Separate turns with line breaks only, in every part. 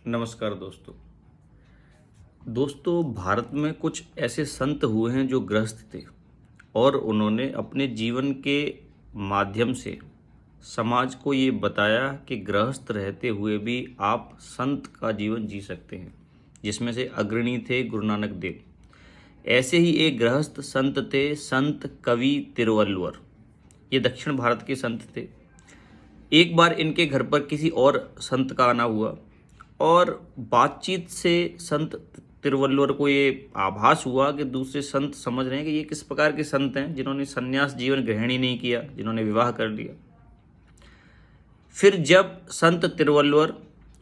नमस्कार दोस्तों भारत में कुछ ऐसे संत हुए हैं जो गृहस्थ थे और उन्होंने अपने जीवन के माध्यम से समाज को ये बताया कि गृहस्थ रहते हुए भी आप संत का जीवन जी सकते हैं, जिसमें से अग्रणी थे गुरु नानक देव। ऐसे ही एक गृहस्थ संत थे संत कवि तिरुवल्लुवर। ये दक्षिण भारत के संत थे। एक बार इनके घर पर किसी और संत का आना हुआ और बातचीत से संत तिरुवल्लुवर को ये आभास हुआ कि दूसरे संत समझ रहे हैं कि ये किस प्रकार के संत हैं जिन्होंने संन्यास जीवन ग्रहण ही नहीं किया, जिन्होंने विवाह कर लिया। फिर जब संत तिरुवल्लुवर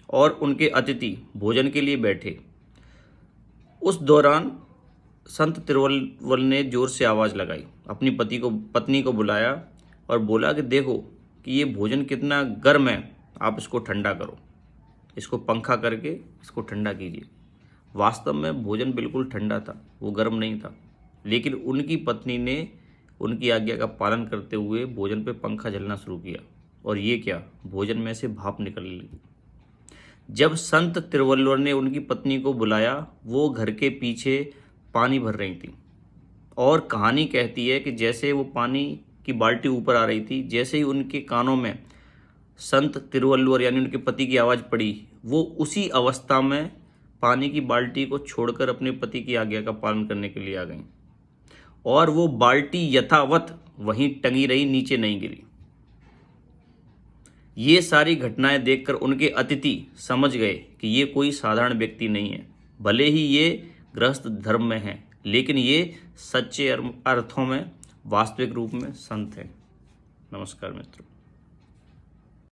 और उनके अतिथि भोजन के लिए बैठे, उस दौरान संत तिरुवल्लुवर ने जोर से आवाज़ लगाई, अपनी पत्नी को बुलाया और बोला कि देखो कि ये भोजन कितना गर्म है, आप इसको ठंडा करो, इसको पंखा करके इसको ठंडा कीजिए। वास्तव में भोजन बिल्कुल ठंडा था, वो गर्म नहीं था, लेकिन उनकी पत्नी ने उनकी आज्ञा का पालन करते हुए भोजन पे पंखा झलना शुरू किया और ये क्या, भोजन में से भाप निकलने लगी। जब संत तिरुवल्लुवर ने उनकी पत्नी को बुलाया, वो घर के पीछे पानी भर रही थी और कहानी कहती है कि जैसे वो पानी की बाल्टी ऊपर आ रही थी, जैसे ही उनके कानों में संत तिरुवल्लुवर यानी उनके पति की आवाज़ पड़ी, वो उसी अवस्था में पानी की बाल्टी को छोड़कर अपने पति की आज्ञा का पालन करने के लिए आ गई और वो बाल्टी यथावत वहीं टंगी रही, नीचे नहीं गिरी। ये सारी घटनाएं देखकर उनके अतिथि समझ गए कि ये कोई साधारण व्यक्ति नहीं है। भले ही ये गृहस्थ धर्म में है, लेकिन ये सच्चे अर्थों में वास्तविक रूप में संत हैं। नमस्कार मित्रों।